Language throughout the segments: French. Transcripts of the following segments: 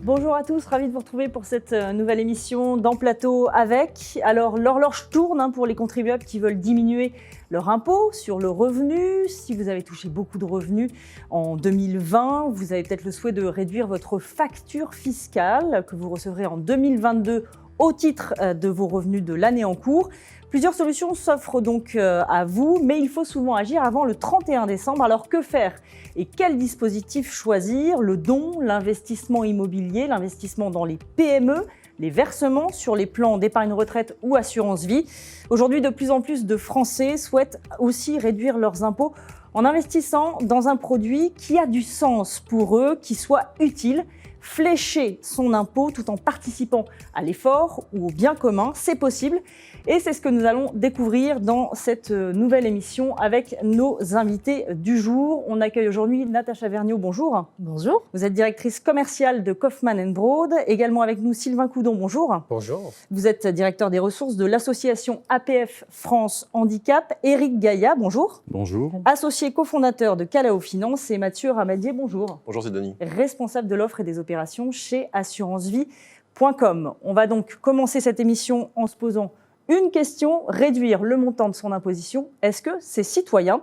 Bonjour à tous, ravi de vous retrouver pour cette nouvelle émission d'En Plateau avec. Alors l'horloge tourne pour les contribuables qui veulent diminuer leur impôt sur le revenu. Si vous avez touché beaucoup de revenus en 2020, vous avez peut-être le souhait de réduire votre facture fiscale que vous recevrez en 2022 au titre de vos revenus de l'année en cours. Plusieurs solutions s'offrent donc à vous, mais il faut souvent agir avant le 31 décembre. Alors que faire et quel dispositif choisir? Le don, l'investissement immobilier, l'investissement dans les PME, les versements sur les plans d'épargne retraite ou assurance vie. Aujourd'hui, de plus en plus de Français souhaitent aussi réduire leurs impôts en investissant dans un produit qui a du sens pour eux, qui soit utile. Flécher son impôt tout en participant à l'effort ou au bien commun, c'est possible. Et c'est ce que nous allons découvrir dans cette nouvelle émission avec nos invités du jour. On accueille aujourd'hui Natacha Vergniaud, bonjour. Bonjour. Vous êtes directrice commerciale de Kaufmann & Broad. Également avec nous Sylvain Coudon, bonjour. Bonjour. Vous êtes directeur des ressources de l'association APF France Handicap. Éric Gaillat, bonjour. Bonjour. Associé cofondateur de Calao Finance et Mathieu Ramadier, bonjour. Bonjour, c'est Denis. Responsable de l'offre et des opérations chez assurancevie.com. On va donc commencer cette émission en se posant une question: réduire le montant de son imposition, est-ce que c'est citoyen?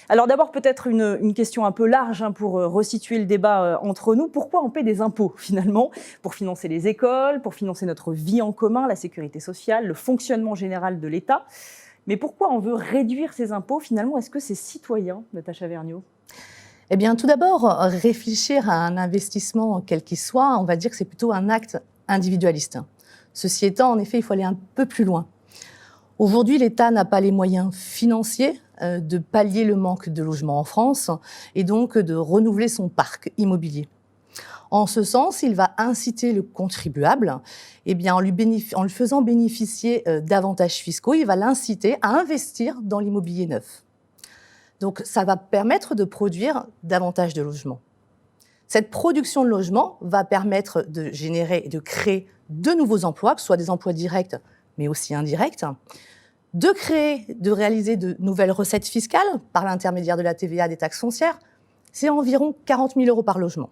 Alors d'abord peut-être une question un peu large pour resituer le débat entre nous. Pourquoi on paie des impôts finalement? Pour financer les écoles, pour financer notre vie en commun, la sécurité sociale, le fonctionnement général de l'État. Mais pourquoi on veut réduire ces impôts finalement? Est-ce que c'est citoyen, Natacha Vergniaud? Eh bien, tout d'abord, réfléchir à un investissement quel qu'il soit, on va dire que c'est plutôt un acte individualiste. Ceci étant, en effet, il faut aller un peu plus loin. Aujourd'hui, l'État n'a pas les moyens financiers de pallier le manque de logements en France et donc de renouveler son parc immobilier. En ce sens, il va inciter le contribuable, en lui faisant bénéficier d'avantages fiscaux, il va l'inciter à investir dans l'immobilier neuf. Donc, ça va permettre de produire davantage de logements. Cette production de logements va permettre de générer et de créer de nouveaux emplois, que ce soit des emplois directs, mais aussi indirects, de réaliser de nouvelles recettes fiscales par l'intermédiaire de la TVA, des taxes foncières. C'est environ 40 000 € par logement.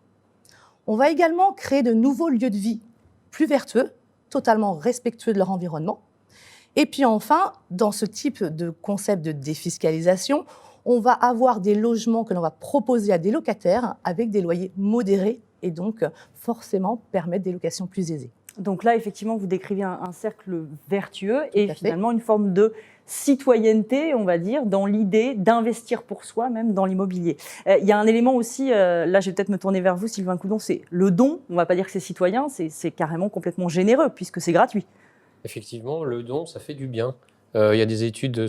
On va également créer de nouveaux lieux de vie plus vertueux, totalement respectueux de leur environnement. Et puis enfin, dans ce type de concept de défiscalisation, on va avoir des logements que l'on va proposer à des locataires avec des loyers modérés et donc forcément permettre des locations plus aisées. Donc là, effectivement, vous décrivez un cercle vertueux et finalement une forme de citoyenneté, on va dire, dans l'idée d'investir pour soi, même dans l'immobilier. Il y a un élément aussi, là je vais peut-être me tourner vers vous, Sylvain Coudon, c'est le don. On ne va pas dire que c'est citoyen, c'est carrément complètement généreux puisque c'est gratuit. Effectivement, le don, ça fait du bien. Il y a des études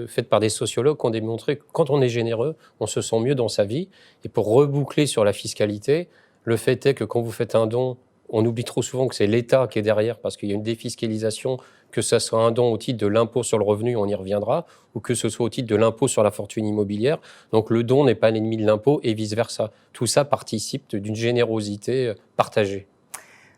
faites par des sociologues qui ont démontré que quand on est généreux, on se sent mieux dans sa vie. Et pour reboucler sur la fiscalité, le fait est que quand vous faites un don, on oublie trop souvent que c'est l'État qui est derrière parce qu'il y a une défiscalisation, que ce soit un don au titre de l'impôt sur le revenu, on y reviendra, ou que ce soit au titre de l'impôt sur la fortune immobilière. Donc le don n'est pas l'ennemi de l'impôt et vice-versa. Tout ça participe d'une générosité partagée.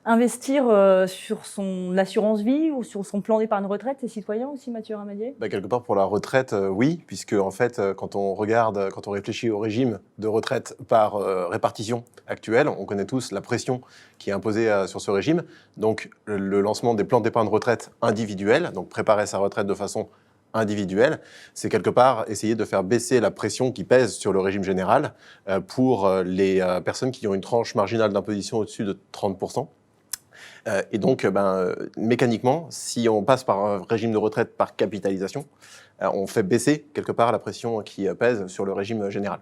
Investir sur son assurance vie ou sur son plan d'épargne retraite, c'est citoyen aussi, Mathieu Ramadier? Quelque part pour la retraite, oui, puisque en fait, quand on réfléchit au régime de retraite par répartition actuelle, on connaît tous la pression qui est imposée sur ce régime. Donc le lancement des plans d'épargne retraite individuels, donc préparer sa retraite de façon individuelle, c'est quelque part essayer de faire baisser la pression qui pèse sur le régime général pour les personnes qui ont une tranche marginale d'imposition au-dessus de 30%. Et donc, mécaniquement, si on passe par un régime de retraite par capitalisation, on fait baisser quelque part la pression qui pèse sur le régime général.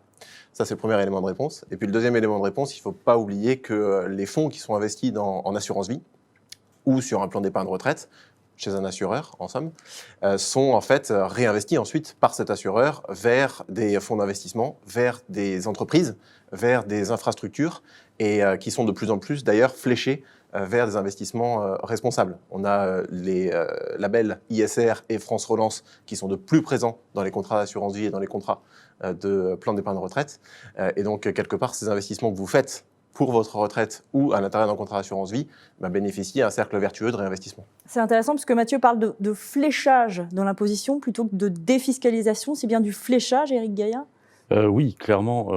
Ça, c'est le premier élément de réponse. Et puis le deuxième élément de réponse, il ne faut pas oublier que les fonds qui sont investis en assurance vie ou sur un plan d'épargne retraite, chez un assureur, en somme, sont en fait réinvestis ensuite par cet assureur vers des fonds d'investissement, vers des entreprises, vers des infrastructures, et qui sont de plus en plus d'ailleurs fléchés vers des investissements responsables. On a les labels ISR et France Relance qui sont de plus présents dans les contrats d'assurance vie et dans les contrats de plan d'épargne retraite. Et donc, quelque part, ces investissements que vous faites pour votre retraite ou à l'intérieur d'un contrat d'assurance vie, bénéficient d'un cercle vertueux de réinvestissement. C'est intéressant parce que Mathieu parle de fléchage dans l'imposition plutôt que de défiscalisation. C'est bien du fléchage, Éric Gaillat? Oui, clairement,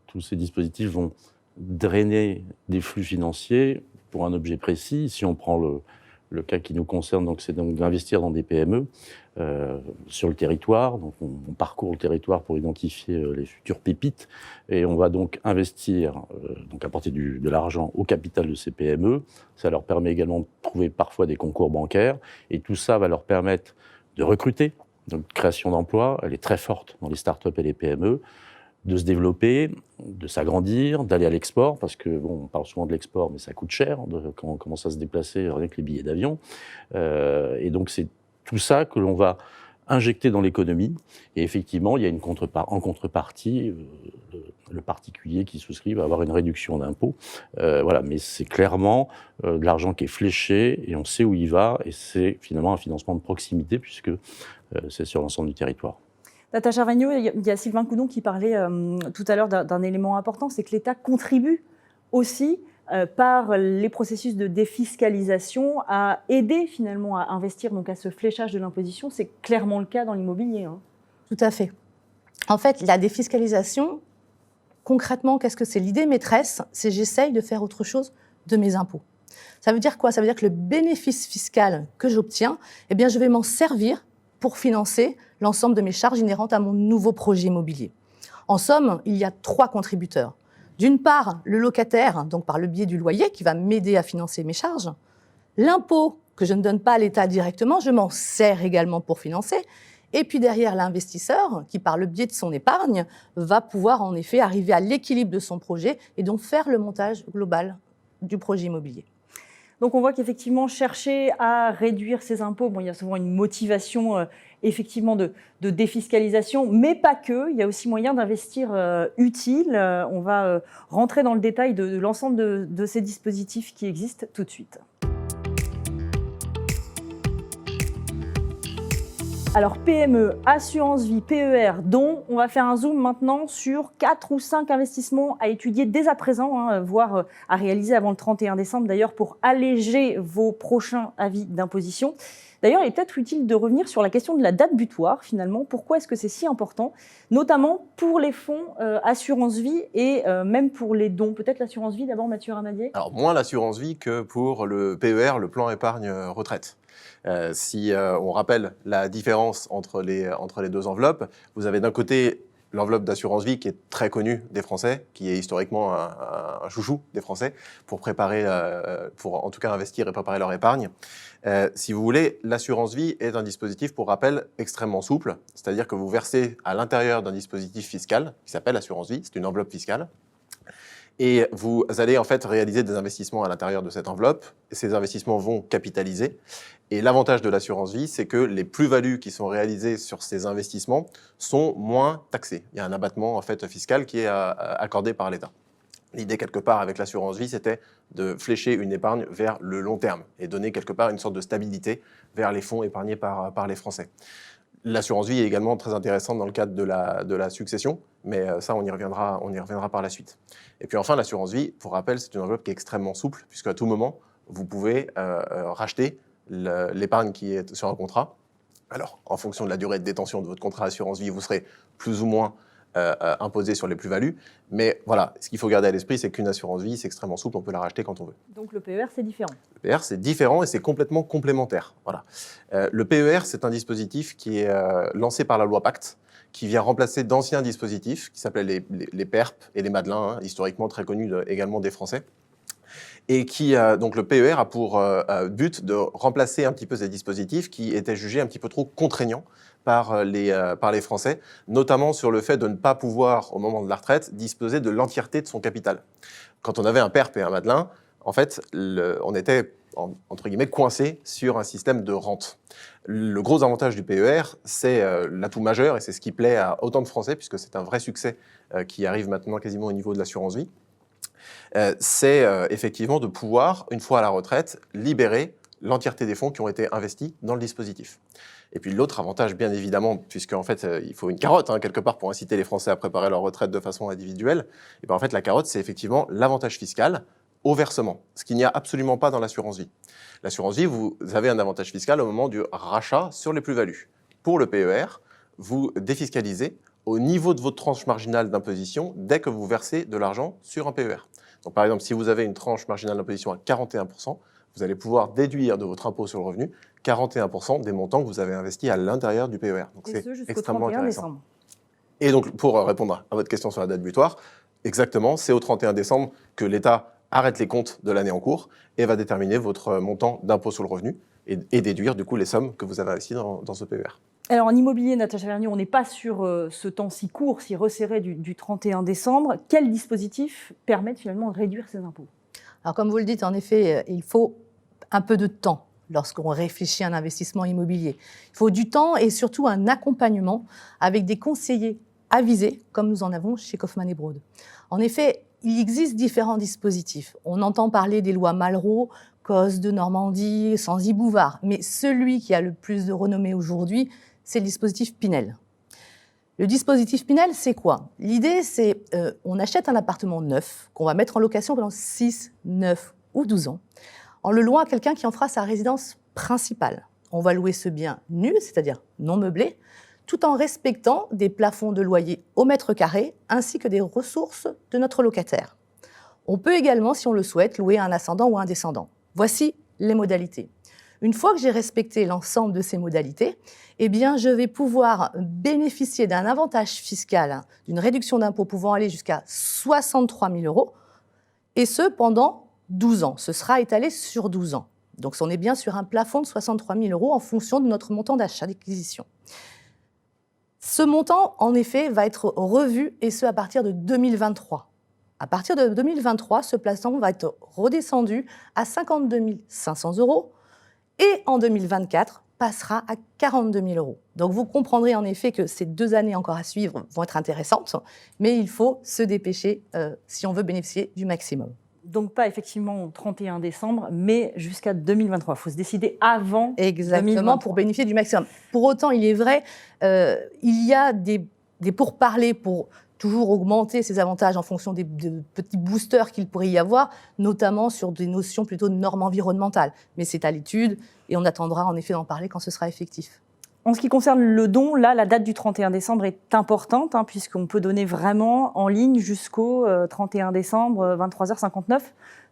tous ces dispositifs vont drainer des flux financiers pour un objet précis. Si on prend le cas qui nous concerne, donc c'est donc d'investir dans des PME sur le territoire. Donc on parcourt le territoire pour identifier les futures pépites et on va donc investir, donc apporter de l'argent au capital de ces PME. Ça leur permet également de trouver parfois des concours bancaires et tout ça va leur permettre de recruter. Donc création d'emplois, elle est très forte dans les startups et les PME, de se développer, de s'agrandir, d'aller à l'export, parce que, bon, on parle souvent de l'export, mais ça coûte cher quand on commence à se déplacer, rien que les billets d'avion. Et donc, c'est tout ça que l'on va injecter dans l'économie. Et effectivement, il y a en contrepartie, le particulier qui souscrit va avoir une réduction d'impôt. Voilà, mais c'est clairement de l'argent qui est fléché et on sait où il va. Et c'est finalement un financement de proximité, puisque c'est sur l'ensemble du territoire. Natacha Regnault, il y a Sylvain Coudon qui parlait tout à l'heure d'un élément important, c'est que l'État contribue aussi par les processus de défiscalisation à aider finalement à investir, donc à ce fléchage de l'imposition. C'est clairement le cas dans l'immobilier. Hein. Tout à fait. En fait, la défiscalisation, concrètement, qu'est-ce que c'est? L'idée maîtresse, c'est j'essaye de faire autre chose de mes impôts. Ça veut dire quoi? Ça veut dire que le bénéfice fiscal que j'obtiens, eh bien, je vais m'en servir pour financer l'ensemble de mes charges inhérentes à mon nouveau projet immobilier. En somme, il y a 3 contributeurs. D'une part, le locataire, donc par le biais du loyer, qui va m'aider à financer mes charges. L'impôt que je ne donne pas à l'État directement, je m'en sers également pour financer. Et puis derrière, l'investisseur, qui par le biais de son épargne, va pouvoir en effet arriver à l'équilibre de son projet et donc faire le montage global du projet immobilier. Donc on voit qu'effectivement, chercher à réduire ses impôts, bon, il y a souvent une motivation effectivement de défiscalisation, mais pas que. Il y a aussi moyen d'investir utile. On va rentrer dans le détail de l'ensemble de ces dispositifs qui existent tout de suite. Alors PME, assurance vie, PER, dont on va faire un zoom maintenant sur 4 ou 5 investissements à étudier dès à présent, voire à réaliser avant le 31 décembre d'ailleurs pour alléger vos prochains avis d'imposition. D'ailleurs, il est peut-être utile de revenir sur la question de la date butoir finalement. Pourquoi est-ce que c'est si important, notamment pour les fonds assurance vie et même pour les dons? Peut-être l'assurance vie d'abord, Mathieu Ramadier? Alors moins l'assurance vie que pour le PER, le plan épargne retraite. Si on rappelle la différence entre les 2 enveloppes, vous avez d'un côté l'enveloppe d'assurance vie qui est très connue des Français, qui est historiquement un chouchou des Français pour préparer, pour en tout cas investir et préparer leur épargne. Si vous voulez, l'assurance vie est un dispositif, pour rappel, extrêmement souple, c'est-à-dire que vous versez à l'intérieur d'un dispositif fiscal qui s'appelle assurance vie, c'est une enveloppe fiscale. Et vous allez en fait réaliser des investissements à l'intérieur de cette enveloppe. Et ces investissements vont capitaliser. Et l'avantage de l'assurance vie, c'est que les plus-values qui sont réalisées sur ces investissements sont moins taxées. Il y a un abattement en fait fiscal qui est accordé par l'État. L'idée quelque part avec l'assurance vie, c'était de flécher une épargne vers le long terme et donner quelque part une sorte de stabilité vers les fonds épargnés par les Français. L'assurance vie est également très intéressante dans le cadre de la succession, mais ça, on y reviendra par la suite. Et puis enfin, l'assurance vie, pour rappel, c'est une enveloppe qui est extrêmement souple, puisqu'à tout moment, vous pouvez racheter l'épargne qui est sur un contrat. Alors, en fonction de la durée de détention de votre contrat d'assurance vie, vous serez plus ou moins imposé sur les plus-values. Mais voilà, ce qu'il faut garder à l'esprit, c'est qu'une assurance vie, c'est extrêmement souple, on peut la racheter quand on veut. Donc le PER, c'est différent. Le PER, c'est différent et c'est complètement complémentaire. Voilà. Le PER, c'est un dispositif qui est lancé par la loi Pacte, qui vient remplacer d'anciens dispositifs qui s'appelaient les PERP et les Madelins, historiquement très connus également des Français. Et qui, donc le PER a pour but de remplacer un petit peu ces dispositifs qui étaient jugés un petit peu trop contraignants par les Français, notamment sur le fait de ne pas pouvoir, au moment de la retraite, disposer de l'entièreté de son capital. Quand on avait un PERP et un Madelin, en fait, on était, entre guillemets, coincé sur un système de rente. Le gros avantage du PER, c'est l'atout majeur, et c'est ce qui plaît à autant de Français, puisque c'est un vrai succès qui arrive maintenant quasiment au niveau de l'assurance vie. C'est effectivement de pouvoir, une fois à la retraite, libérer l'entièreté des fonds qui ont été investis dans le dispositif. Et puis l'autre avantage, bien évidemment, puisqu'en fait, il faut une carotte, quelque part, pour inciter les Français à préparer leur retraite de façon individuelle, et bien en fait, la carotte, c'est effectivement l'avantage fiscal au versement, ce qu'il n'y a absolument pas dans l'assurance vie. L'assurance vie, vous avez un avantage fiscal au moment du rachat sur les plus-values. Pour le PER, vous défiscalisez au niveau de votre tranche marginale d'imposition dès que vous versez de l'argent sur un PER. Donc, par exemple, si vous avez une tranche marginale d'imposition à 41%, vous allez pouvoir déduire de votre impôt sur le revenu 41% des montants que vous avez investis à l'intérieur du PER. Donc, Et c'est ce jusqu'au extrêmement 31 intéressant. décembre. Et donc, pour répondre à votre question sur la date butoir, exactement, c'est au 31 décembre que l'État arrête les comptes de l'année en cours et va déterminer votre montant d'impôt sur le revenu et déduire du coup les sommes que vous avez investies dans ce PER. Alors en immobilier, Natacha Vergniaud, on n'est pas sur ce temps si court, si resserré du 31 décembre. Quel dispositif permet finalement de réduire ces impôts? Alors, comme vous le dites, en effet, il faut un peu de temps lorsqu'on réfléchit à un investissement immobilier. Il faut du temps et surtout un accompagnement avec des conseillers avisés, comme nous en avons chez Kaufmann & Broad. En effet, il existe différents dispositifs. On entend parler des lois Malraux, Cos de Normandie, Sanzy-Bouvard, mais celui qui a le plus de renommée aujourd'hui, c'est le dispositif Pinel. Le dispositif Pinel, c'est quoi? L'idée, c'est on achète un appartement neuf qu'on va mettre en location pendant 6, 9 ou 12 ans, en le louant à quelqu'un qui en fera sa résidence principale. On va louer ce bien nu, c'est-à-dire non meublé, tout en respectant des plafonds de loyer au mètre carré ainsi que des ressources de notre locataire. On peut également, si on le souhaite, louer à un ascendant ou un descendant. Voici les modalités. Une fois que j'ai respecté l'ensemble de ces modalités, eh bien, je vais pouvoir bénéficier d'un avantage fiscal, d'une réduction d'impôt pouvant aller jusqu'à 63 000 €, et ce pendant 12 ans. Ce sera étalé sur 12 ans. Donc, on est bien sur un plafond de 63 000 € en fonction de notre montant d'achat, d'acquisition. Ce montant, en effet, va être revu, et ce, à partir de 2023. À partir de 2023, ce plafond va être redescendu à 52 500 €, et en 2024, passera à 42 000 €. Donc, vous comprendrez en effet que ces 2 années encore à suivre vont être intéressantes, mais il faut se dépêcher si on veut bénéficier du maximum. Donc pas effectivement au 31 décembre, mais jusqu'à 2023. Il faut se décider avant Exactement, 2023. pour bénéficier du maximum. Pour autant, il est vrai, il y a des pourparlers pour toujours augmenter ces avantages en fonction des petits boosters qu'il pourrait y avoir, notamment sur des notions plutôt de normes environnementales. Mais c'est à l'étude et on attendra en effet d'en parler quand ce sera effectif. En ce qui concerne le don, là, la date du 31 décembre est importante, puisqu'on peut donner vraiment en ligne jusqu'au 31 décembre, 23h59.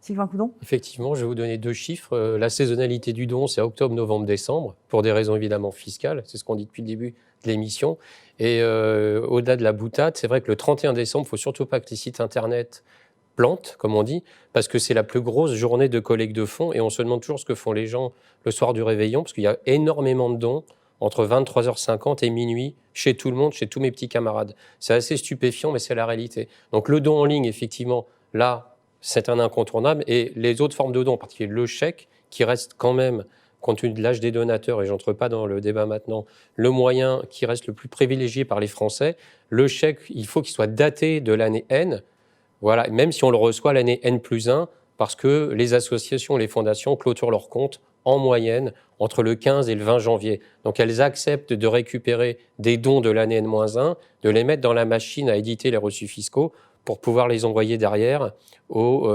Sylvain Coudon? Effectivement, je vais vous donner 2 chiffres. La saisonnalité du don, c'est octobre, novembre, décembre, pour des raisons évidemment fiscales. C'est ce qu'on dit depuis le début de l'émission. Et au-delà de la boutade, c'est vrai que le 31 décembre, il ne faut surtout pas que les sites Internet plantent, comme on dit, parce que c'est la plus grosse journée de collecte de fonds. Et on se demande toujours ce que font les gens le soir du réveillon, parce qu'il y a énormément de dons entre 23h50 et minuit, chez tout le monde, chez tous mes petits camarades. C'est assez stupéfiant, mais c'est la réalité. Donc le don en ligne, effectivement, là, c'est un incontournable. Et les autres formes de dons, en particulier le chèque, qui reste quand même, compte tenu de l'âge des donateurs, et je n'entre pas dans le débat maintenant, le moyen qui reste le plus privilégié par les Français. Le chèque, il faut qu'il soit daté de l'année N, voilà, même si on le reçoit l'année N+1, parce que les associations, les fondations clôturent leurs comptes en moyenne entre le 15 et le 20 janvier. Donc elles acceptent de récupérer des dons de l'année N-1, de les mettre dans la machine à éditer les reçus fiscaux pour pouvoir les envoyer derrière aux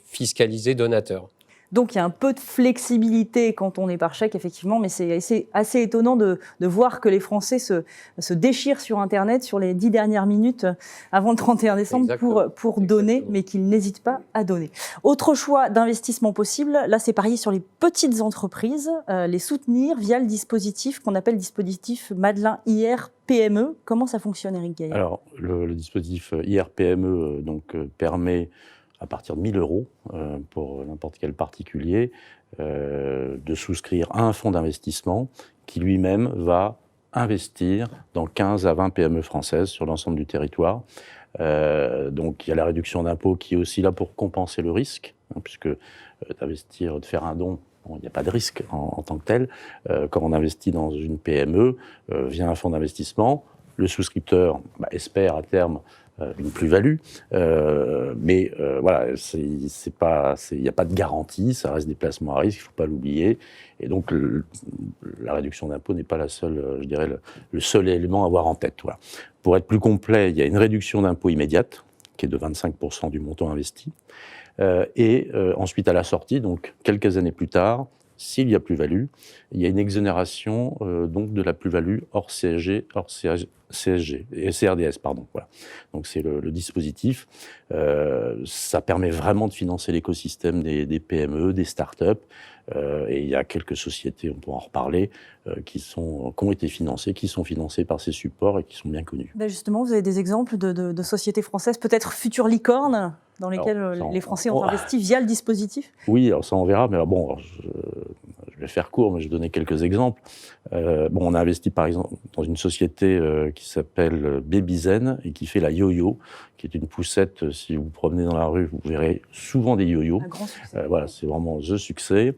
fiscalisés donateurs. Donc il y a un peu de flexibilité quand on est par chèque, effectivement, mais c'est assez étonnant de voir que les Français se déchirent sur Internet sur les 10 dernières minutes avant le 31 décembre pour donner, mais qu'ils n'hésitent pas à donner. Autre choix d'investissement possible, là c'est parier sur les petites entreprises, les soutenir via le dispositif qu'on appelle dispositif Madelin IR-PME. Comment ça fonctionne, Éric Gaillard? Alors, le dispositif IR-PME permet, à partir de 1 000 € pour n'importe quel particulier, de souscrire à un fonds d'investissement qui lui-même va investir dans 15 à 20 PME françaises sur l'ensemble du territoire. Donc il y a la réduction d'impôt qui est aussi là pour compenser le risque, puisque d'investir, de faire un don, il n'y a pas de risque en tant que tel. Quand on investit dans une PME via un fonds d'investissement, le souscripteur espère à terme une plus-value, mais voilà, il n'y a pas de garantie, ça reste des placements à risque, il ne faut pas l'oublier, et donc la réduction d'impôt n'est pas la seule, je dirais, le seul élément à avoir en tête. Voilà. Pour être plus complet, il y a une réduction d'impôt immédiate, qui est de 25% du montant investi, et ensuite à la sortie, donc quelques années plus tard, s'il y a plus-value, il y a une exonération donc de la plus-value hors CSG, CSG et CRDS, pardon. Voilà. Donc c'est le dispositif. Ça permet vraiment de financer l'écosystème des PME, des startups. Et il y a quelques sociétés, on pourra en reparler, qui ont été financées, qui sont financées par ces supports et qui sont bien connues. Ben justement, vous avez des exemples de sociétés françaises, peut-être futures licornes, dans lesquelles les Français ont investi via le dispositif? Oui, alors ça on verra, mais alors bon, alors je vais faire court, mais je vais donner quelques exemples. On a investi par exemple dans une société qui s'appelle Babyzen et qui fait la yo-yo, qui est une poussette. Si vous vous promenez dans la rue, vous verrez souvent des yo-yo. Un grand succès. Voilà, c'est vraiment the succès.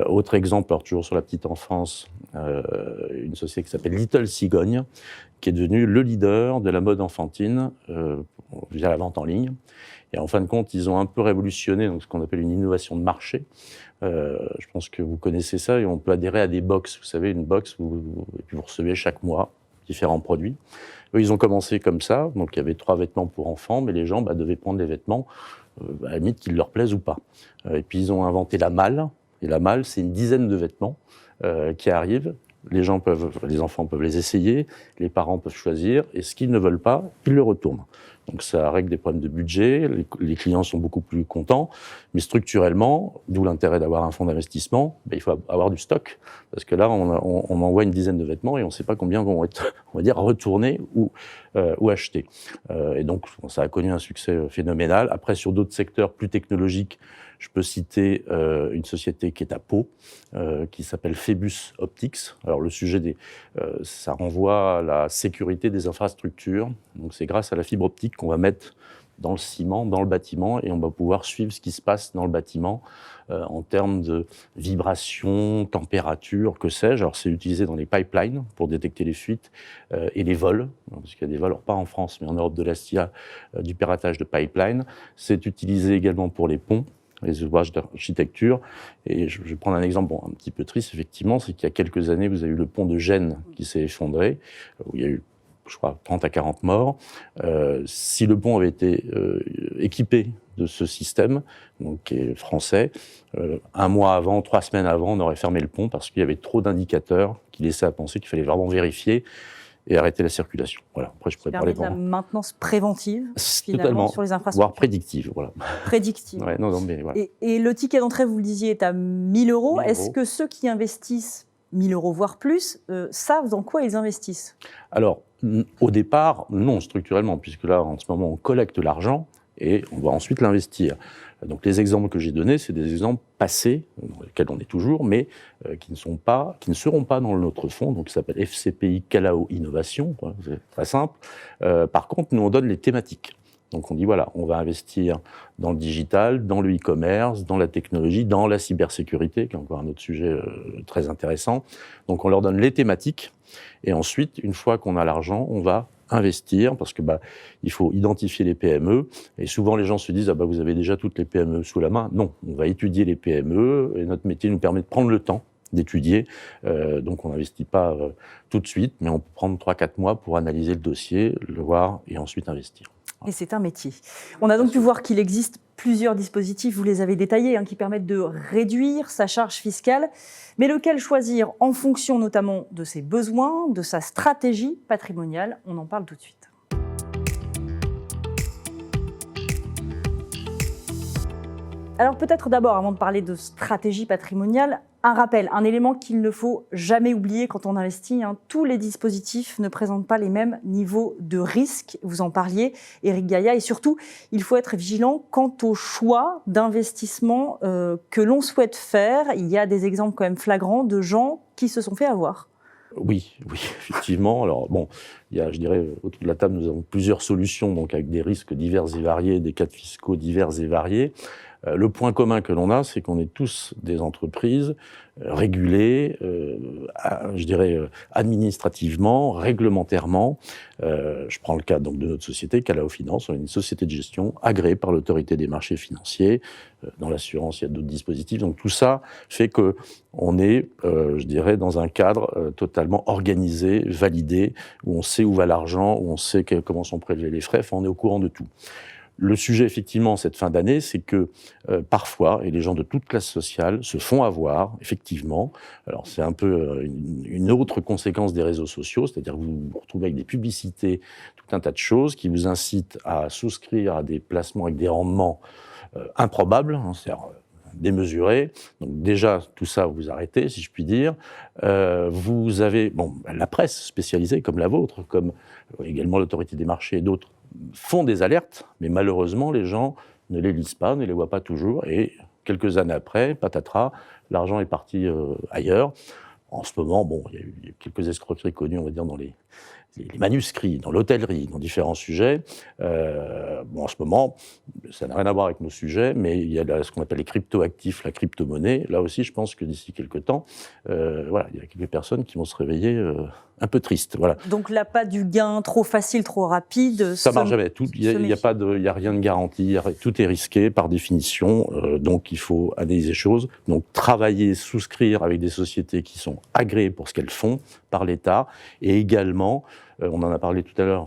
Autre exemple, alors toujours sur la petite enfance, une société qui s'appelle Little Cigogne, qui est devenue le leader de la mode enfantine via la vente en ligne. Et en fin de compte, ils ont un peu révolutionné donc, ce qu'on appelle une innovation de marché. Je pense que vous connaissez ça et on peut adhérer à des box. Vous savez, une box et puis vous recevez chaque mois différents produits. Eux, ils ont commencé comme ça. Donc, il y avait 3 vêtements pour enfants, mais les gens devaient prendre les vêtements à la limite qu'ils leur plaisent ou pas. Et puis, ils ont inventé la malle. Et la malle, c'est une dizaine de vêtements qui arrivent. Les enfants peuvent les essayer, les parents peuvent choisir, et ce qu'ils ne veulent pas, ils le retournent. Donc ça règle des problèmes de budget, les clients sont beaucoup plus contents, mais structurellement, d'où l'intérêt d'avoir un fonds d'investissement, il faut avoir du stock, parce que là, on envoie une dizaine de vêtements et on ne sait pas combien vont être, on va dire, retournés ou achetés. Et donc, ça a connu un succès phénoménal. Après, sur d'autres secteurs plus technologiques, je peux citer une société qui est à Pau, qui s'appelle Phébus Optics. Alors le sujet, ça renvoie à la sécurité des infrastructures. Donc c'est grâce à la fibre optique qu'on va mettre dans le ciment, dans le bâtiment, et on va pouvoir suivre ce qui se passe dans le bâtiment en termes de vibration, température, que sais-je. Alors c'est utilisé dans les pipelines pour détecter les fuites et les vols, parce qu'il y a des vols, alors pas en France, mais en Europe de l'Est, il y a du piratage de pipelines. C'est utilisé également pour les ponts, les ouvrages d'architecture. Et je vais prendre un exemple un petit peu triste, effectivement, c'est qu'il y a quelques années, vous avez eu le pont de Gênes qui s'est effondré, où il y a eu, je crois, 30 à 40 morts. Si le pont avait été équipé de ce système, donc qui est français, 1 mois avant, 3 semaines avant, on aurait fermé le pont parce qu'il y avait trop d'indicateurs qui laissaient à penser qu'il fallait vraiment vérifier et arrêter la circulation. Voilà. Après, je pourrais parler de la maintenance préventive, finalement, totalement, sur les infrastructures. voire prédictive. Voilà. Prédictive. Ouais, non, mais voilà. Et le ticket d'entrée, vous le disiez, est à 1 000 €. 1 000 Est-ce que ceux qui investissent 1 000 €, voire plus, savent dans quoi ils investissent? Alors, au départ, non, structurellement, puisque là, en ce moment, on collecte l'argent et on va ensuite l'investir. Donc, les exemples que j'ai donnés, c'est des exemples passés, dans lesquels on est toujours, mais qui ne seront pas dans notre fonds, donc qui s'appelle FCPI Calao Innovation, c'est très simple. Par contre, nous, on donne les thématiques. Donc, on dit, voilà, on va investir dans le digital, dans le e-commerce, dans la technologie, dans la cybersécurité, qui est encore un autre sujet très intéressant. Donc, on leur donne les thématiques. Et ensuite, une fois qu'on a l'argent, on va investir, parce que il faut identifier les PME. Et souvent, les gens se disent, vous avez déjà toutes les PME sous la main. Non, on va étudier les PME, et notre métier nous permet de prendre le temps d'étudier. Donc, on n'investit pas tout de suite, mais on peut prendre 3-4 mois pour analyser le dossier, le voir, et ensuite investir. Et c'est un métier. On a donc pu voir qu'il existe plusieurs dispositifs, vous les avez détaillés, qui permettent de réduire sa charge fiscale. Mais lequel choisir en fonction notamment de ses besoins, de sa stratégie patrimoniale? On en parle tout de suite. Alors peut-être d'abord, avant de parler de stratégie patrimoniale, un rappel, un élément qu'il ne faut jamais oublier quand on investit. Tous les dispositifs ne présentent pas les mêmes niveaux de risque. Vous en parliez, Éric Gaillat. Et surtout, il faut être vigilant quant au choix d'investissement que l'on souhaite faire. Il y a des exemples quand même flagrants de gens qui se sont fait avoir. Oui, effectivement. Alors je dirais, autour de la table, nous avons plusieurs solutions, donc avec des risques divers et variés, des cadres fiscaux divers et variés. Le point commun que l'on a, c'est qu'on est tous des entreprises régulées, je dirais administrativement, réglementairement. Je prends le cas donc de notre société, Calao Finance. On est une société de gestion agréée par l'autorité des marchés financiers. Dans l'assurance, il y a d'autres dispositifs. Donc tout ça fait que on est, je dirais, dans un cadre totalement organisé, validé, où on sait où va l'argent, où on sait comment sont prélevés les frais. Enfin, on est au courant de tout. Le sujet, effectivement, cette fin d'année, c'est que parfois, et les gens de toute classe sociale se font avoir, effectivement. Alors, c'est un peu une autre conséquence des réseaux sociaux, c'est-à-dire que vous vous retrouvez avec des publicités, tout un tas de choses qui vous incitent à souscrire à des placements avec des rendements improbables, hein, c'est-à-dire démesurés. Donc déjà, tout ça, vous arrêtez, si je puis dire. Vous avez la presse spécialisée comme la vôtre, comme également l'autorité des marchés et d'autres, font des alertes, mais malheureusement, les gens ne les lisent pas, ne les voient pas toujours, et quelques années après, patatras, l'argent est parti ailleurs. En ce moment, il y a eu quelques escroqueries connues, on va dire, dans les manuscrits, dans l'hôtellerie, dans différents sujets. En ce moment, ça n'a rien à voir avec nos sujets, mais il y a ce qu'on appelle les crypto-actifs, la crypto-monnaie. Là aussi, je pense que d'ici quelques temps, il y a quelques personnes qui vont se réveiller un peu tristes. Voilà. Donc l'appât du gain trop facile, trop rapide. Ça ne marche jamais. Il n'y a rien de garanti. Tout est risqué par définition. Donc il faut analyser les choses. Donc travailler, souscrire avec des sociétés qui sont agréées pour ce qu'elles font par l'État, et également, on en a parlé tout à l'heure,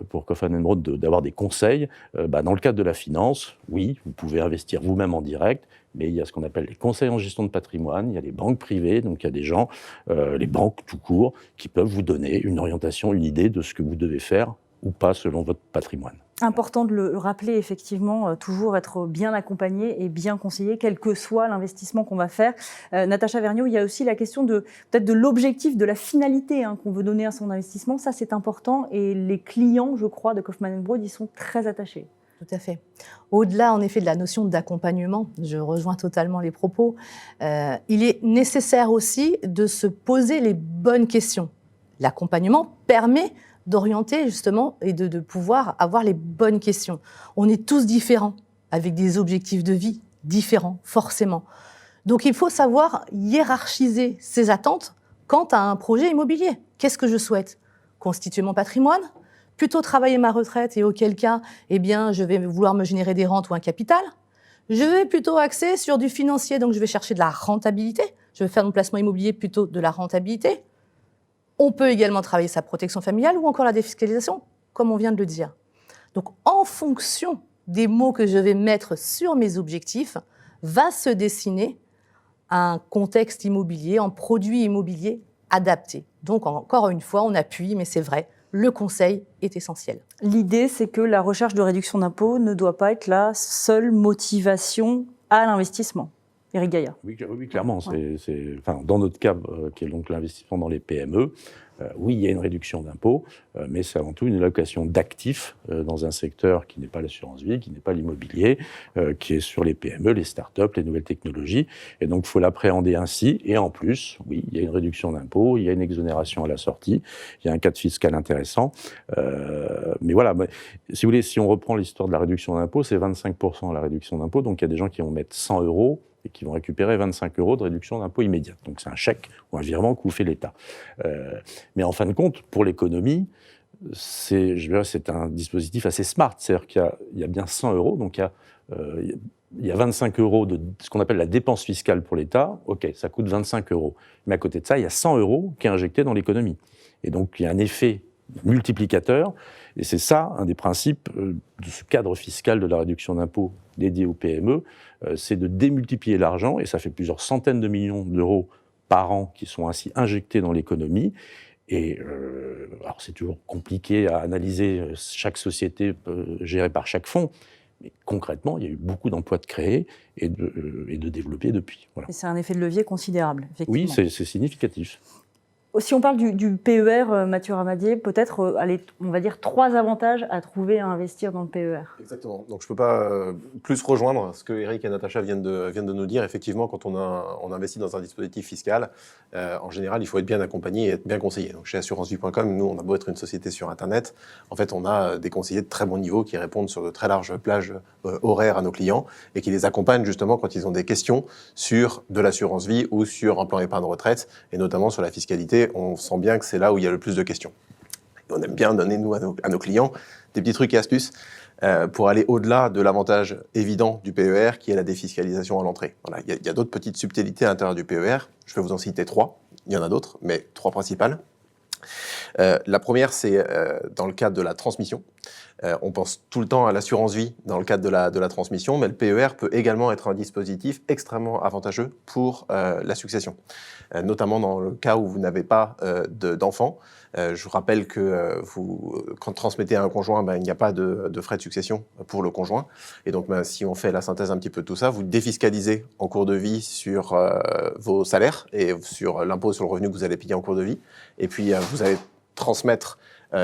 pour Kaufmann & Broad, d'avoir des conseils. Dans le cadre de la finance, oui, vous pouvez investir vous-même en direct, mais il y a ce qu'on appelle les conseils en gestion de patrimoine, il y a les banques privées, donc il y a des gens, les banques tout court, qui peuvent vous donner une orientation, une idée de ce que vous devez faire ou pas selon votre patrimoine. Important de le rappeler, effectivement, toujours être bien accompagné et bien conseillé, quel que soit l'investissement qu'on va faire. Natacha Vergnaud, il y a aussi la question peut-être de l'objectif, de la finalité qu'on veut donner à son investissement. Ça, c'est important, et les clients, je crois, de Kaufmann & Broad, ils sont très attachés. Tout à fait. Au-delà, en effet, de la notion d'accompagnement, je rejoins totalement les propos, il est nécessaire aussi de se poser les bonnes questions. L'accompagnement permet d'orienter justement et de pouvoir avoir les bonnes questions. On est tous différents, avec des objectifs de vie différents, forcément. Donc il faut savoir hiérarchiser ses attentes quant à un projet immobilier. Qu'est-ce que je souhaite ? Constituer mon patrimoine ? Plutôt travailler ma retraite, et auquel cas, je vais vouloir me générer des rentes ou un capital. Je vais plutôt axer sur du financier, donc je vais chercher de la rentabilité. Je vais faire mon placement immobilier plutôt de la rentabilité. On peut également travailler sa protection familiale ou encore la défiscalisation, comme on vient de le dire. Donc, en fonction des mots que je vais mettre sur mes objectifs, va se dessiner un contexte immobilier, un produit immobilier adapté. Donc, encore une fois, on appuie, mais c'est vrai, le conseil est essentiel. L'idée, c'est que la recherche de réduction d'impôts ne doit pas être la seule motivation à l'investissement. Éric Gaillard. Oui, clairement. Dans notre cas, qui est donc l'investissement dans les PME, oui, il y a une réduction d'impôts, mais c'est avant tout une allocation d'actifs dans un secteur qui n'est pas l'assurance vie, qui n'est pas l'immobilier, qui est sur les PME, les start-up, les nouvelles technologies. Et donc, il faut l'appréhender ainsi. Et en plus, oui, il y a une réduction d'impôts, il y a une exonération à la sortie, il y a un cadre fiscal intéressant. Mais voilà, si vous voulez, si on reprend l'histoire de la réduction d'impôts, c'est 25% la réduction d'impôts. Donc, il y a des gens qui vont mettre 100 € et qui vont récupérer 25 € de réduction d'impôt immédiate. Donc c'est un chèque ou un virement que vous fait l'État. Mais en fin de compte, pour l'économie, c'est un dispositif assez smart. C'est-à-dire qu'il y a bien 100 €, donc il y a 25 € de ce qu'on appelle la dépense fiscale pour l'État. OK, ça coûte 25 €. Mais à côté de ça, il y a 100 € qui est injecté dans l'économie. Et donc il y a un effet multiplicateur. Et c'est ça, un des principes de ce cadre fiscal de la réduction d'impôt dédié aux PME, c'est de démultiplier l'argent, et ça fait plusieurs centaines de millions d'euros par an qui sont ainsi injectés dans l'économie. Et alors c'est toujours compliqué à analyser chaque société gérée par chaque fonds, mais concrètement, il y a eu beaucoup d'emplois de créés et de développés depuis. Voilà. Et c'est un effet de levier considérable, effectivement. Oui, c'est significatif. Si on parle du PER, Mathieu Ramadier, peut-être, on va dire 3 avantages à trouver à investir dans le PER. Exactement. Donc je ne peux pas plus rejoindre ce que Éric et Natacha viennent de nous dire. Effectivement, quand on investit dans un dispositif fiscal, en général, il faut être bien accompagné et être bien conseillé. Donc chez AssuranceVie.com, nous, on a beau être une société sur Internet, en fait, on a des conseillers de très bon niveau qui répondent sur de très larges plages horaires à nos clients et qui les accompagnent justement quand ils ont des questions sur de l'assurance vie ou sur un plan épargne retraite, et notamment sur la fiscalité. On sent bien que c'est là où il y a le plus de questions. Et on aime bien donner, nous, à nos clients, des petits trucs et astuces pour aller au-delà de l'avantage évident du PER, qui est la défiscalisation à l'entrée. Voilà, il y a d'autres petites subtilités à l'intérieur du PER. Je vais vous en citer 3. Il y en a d'autres, mais 3 principales. La première, c'est dans le cadre de la transmission. On pense tout le temps à l'assurance vie dans le cadre de la transmission, mais le PER peut également être un dispositif extrêmement avantageux pour la succession, notamment dans le cas où vous n'avez pas d'enfants. Je vous rappelle que quand vous transmettez à un conjoint, il n'y a pas de frais de succession pour le conjoint. Et donc, si on fait la synthèse un petit peu de tout ça, vous défiscalisez en cours de vie sur vos salaires et sur l'impôt sur le revenu que vous allez payer en cours de vie. Et puis, vous allez transmettre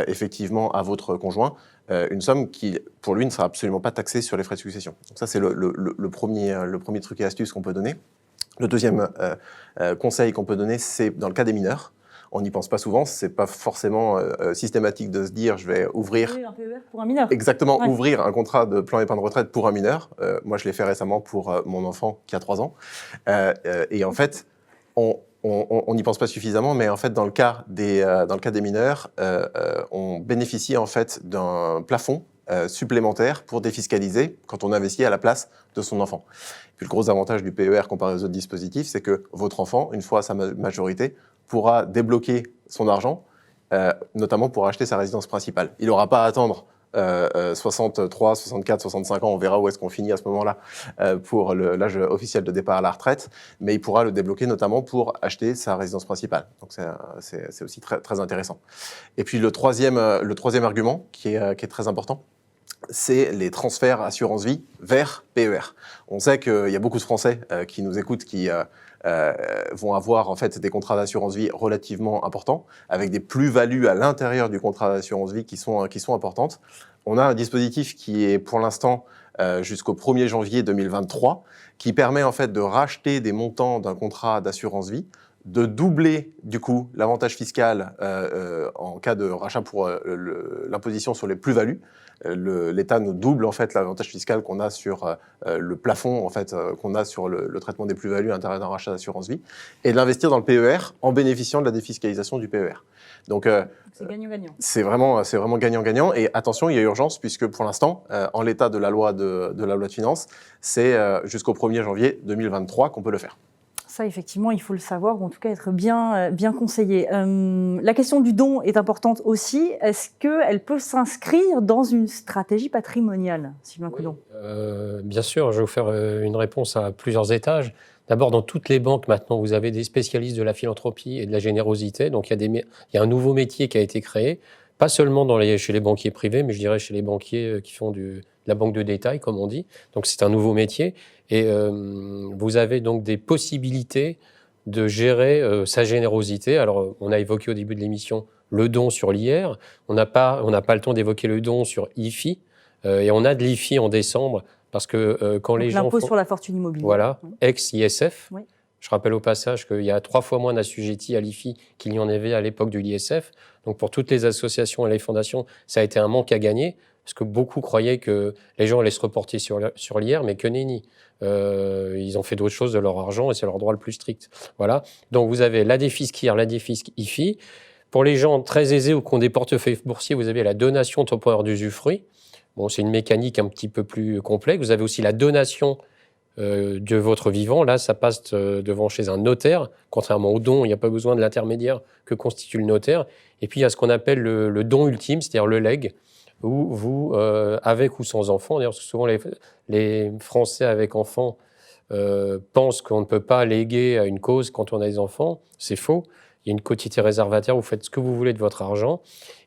effectivement à votre conjoint une somme qui, pour lui, ne sera absolument pas taxée sur les frais de succession. Donc ça, c'est le premier truc et astuce qu'on peut donner. Le deuxième conseil qu'on peut donner, c'est dans le cas des mineurs. On n'y pense pas souvent, c'est pas forcément systématique de se dire je vais ouvrir un PER pour un mineur. Exactement, Ouais. ouvrir un contrat de plan épargne retraite pour un mineur. Moi, je l'ai fait récemment pour mon enfant qui a 3 ans. Et en fait, on n'y pense pas suffisamment, mais en fait, dans le cas des mineurs, on bénéficie en fait d'un plafond supplémentaire pour défiscaliser quand on investit à la place de son enfant. Puis le gros avantage du PER comparé aux autres dispositifs, c'est que votre enfant, une fois à sa majorité, pourra débloquer son argent, notamment pour acheter sa résidence principale. Il n'aura pas à attendre 63, 64, 65 ans, on verra où est-ce qu'on finit à ce moment-là pour l'âge officiel de départ à la retraite, mais il pourra le débloquer notamment pour acheter sa résidence principale. Donc c'est aussi très, très intéressant. Et puis le troisième argument qui est très important, c'est les transferts assurance vie vers PER. On sait qu'il y a beaucoup de Français qui nous écoutent qui vont avoir en fait des contrats d'assurance vie relativement importants, avec des plus-values à l'intérieur du contrat d'assurance vie qui sont importantes. On a un dispositif qui est pour l'instant jusqu'au 1er janvier 2023, qui permet en fait de racheter des montants d'un contrat d'assurance vie, de doubler du coup l'avantage fiscal en cas de rachat pour l'imposition sur les plus-values. L'État nous double en fait l'avantage fiscal qu'on a sur le plafond en fait qu'on a sur le traitement des plus-values à l'intérieur d'un rachat d'assurance vie, et de l'investir dans le PER en bénéficiant de la défiscalisation du PER. Donc c'est gagnant-gagnant. C'est vraiment gagnant-gagnant. Et attention, il y a urgence puisque pour l'instant, en l'état de la loi de finances, c'est jusqu'au 1er janvier 2023 qu'on peut le faire. Ça, effectivement, il faut le savoir, ou en tout cas être bien conseillé. La question du don est importante aussi. Est-ce qu'elle peut s'inscrire dans une stratégie patrimoniale, Sylvain Coudon ? Bien sûr, je vais vous faire une réponse à plusieurs étages. D'abord, dans toutes les banques, maintenant, vous avez des spécialistes de la philanthropie et de la générosité. Donc, il y a un nouveau métier qui a été créé, pas seulement chez les banquiers privés, mais je dirais chez les banquiers qui font de la banque de détail, comme on dit. Donc, c'est un nouveau métier. Et vous avez donc des possibilités de gérer sa générosité. Alors, on a évoqué au début de l'émission le don sur l'IR. On n'a pas le temps d'évoquer le don sur IFI. Et on a de l'IFI en décembre, parce que quand Donc, les gens l'impôt sur la fortune immobilière. Voilà, ex-ISF. Oui. Je rappelle au passage qu'il y a 3 fois moins d'assujettis à l'IFI qu'il y en avait à l'époque de l'ISF. Donc, pour toutes les associations et les fondations, ça a été un manque à gagner, parce que beaucoup croyaient que les gens allaient se reporter sur l'IR, mais que nenni. Ils ont fait d'autres choses de leur argent et c'est leur droit le plus strict. Voilà. Donc, vous avez la défisque IR, la défisque IFI. Pour les gens très aisés ou qui ont des portefeuilles boursiers, vous avez la donation temporaire d'usufruit. Bon, c'est une mécanique un petit peu plus complexe. Vous avez aussi la donation de votre vivant. Là, ça passe devant chez un notaire. Contrairement au don, il n'y a pas besoin de l'intermédiaire que constitue le notaire. Et puis, il y a ce qu'on appelle le don ultime, c'est-à-dire le legs, où vous, avec ou sans enfant, d'ailleurs, souvent les Français avec enfants pensent qu'on ne peut pas léguer à une cause quand on a des enfants. C'est faux. Il y a une quotité réservataire, vous faites ce que vous voulez de votre argent.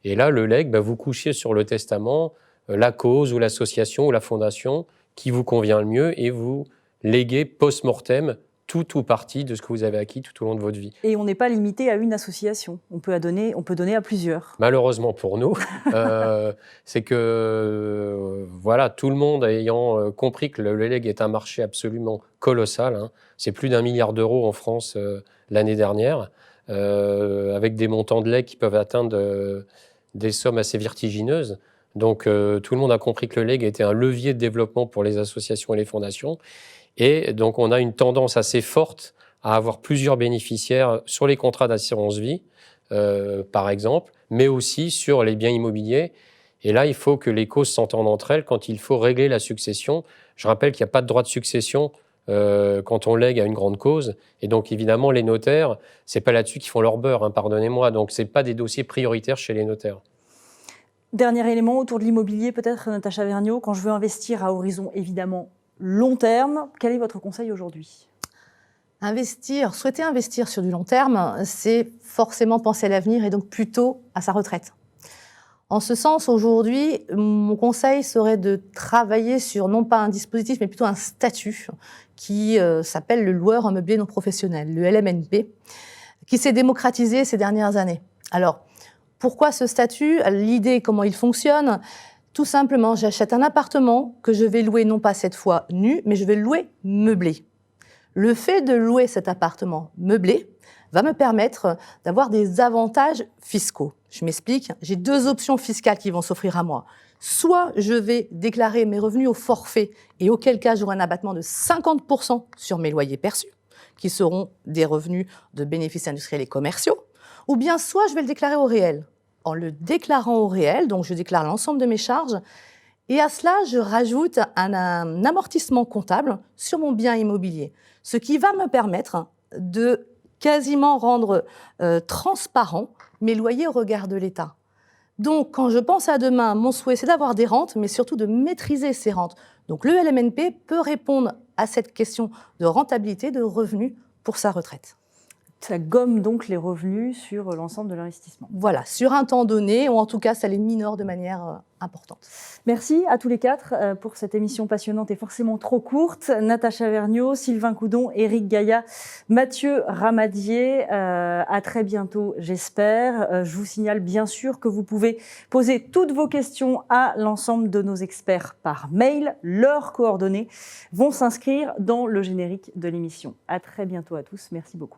Et là, le legs, vous couchez sur le testament la cause ou l'association ou la fondation qui vous convient le mieux et vous léguez post-mortem tout ou partie de ce que vous avez acquis tout au long de votre vie. Et on n'est pas limité à une association. On peut donner à plusieurs. Malheureusement pour nous, c'est que voilà, tout le monde ayant compris que le legs est un marché absolument colossal. Hein. C'est plus d'1 milliard d'euros en France l'année dernière, avec des montants de legs qui peuvent atteindre des sommes assez vertigineuses. Donc, tout le monde a compris que le legs était un levier de développement pour les associations et les fondations. Et donc, on a une tendance assez forte à avoir plusieurs bénéficiaires sur les contrats d'assurance vie, par exemple, mais aussi sur les biens immobiliers. Et là, il faut que les causes s'entendent entre elles quand il faut régler la succession. Je rappelle qu'il n'y a pas de droit de succession quand on lègue à une grande cause. Et donc, évidemment, les notaires, c'est pas là-dessus qu'ils font leur beurre, hein, pardonnez-moi. Donc, c'est pas des dossiers prioritaires chez les notaires. Dernier élément autour de l'immobilier, peut-être, Natacha Vergniaud, quand je veux investir à horizon évidemment long terme, quel est votre conseil aujourd'hui ? Souhaiter investir sur du long terme, c'est forcément penser à l'avenir et donc plutôt à sa retraite. En ce sens, aujourd'hui, mon conseil serait de travailler sur non pas un dispositif, mais plutôt un statut qui s'appelle le loueur en meublé non professionnel, le LMNP, qui s'est démocratisé ces dernières années. Alors, pourquoi ce statut ? L'idée, comment il fonctionne ? Tout simplement, j'achète un appartement que je vais louer non pas cette fois nu, mais je vais le louer meublé. Le fait de louer cet appartement meublé va me permettre d'avoir des avantages fiscaux. Je m'explique, j'ai 2 options fiscales qui vont s'offrir à moi. Soit je vais déclarer mes revenus au forfait et auquel cas j'aurai un abattement de 50% sur mes loyers perçus, qui seront des revenus de bénéfices industriels et commerciaux, ou bien soit je vais le déclarer au réel. En le déclarant au réel, donc je déclare l'ensemble de mes charges, et à cela, je rajoute un amortissement comptable sur mon bien immobilier, ce qui va me permettre de quasiment rendre transparent mes loyers au regard de l'État. Donc, quand je pense à demain, mon souhait, c'est d'avoir des rentes, mais surtout de maîtriser ces rentes. Donc, le LMNP peut répondre à cette question de rentabilité, de revenus pour sa retraite. Ça gomme donc les revenus sur l'ensemble de l'investissement. Voilà, sur un temps donné, ou en tout cas, ça les minore de manière importante. Merci à tous les 4 pour cette émission passionnante et forcément trop courte. Natacha Vergniaud, Sylvain Coudon, Éric Gaillat, Mathieu Ramadier. À très bientôt, j'espère. Je vous signale bien sûr que vous pouvez poser toutes vos questions à l'ensemble de nos experts par mail. Leurs coordonnées vont s'inscrire dans le générique de l'émission. À très bientôt à tous. Merci beaucoup.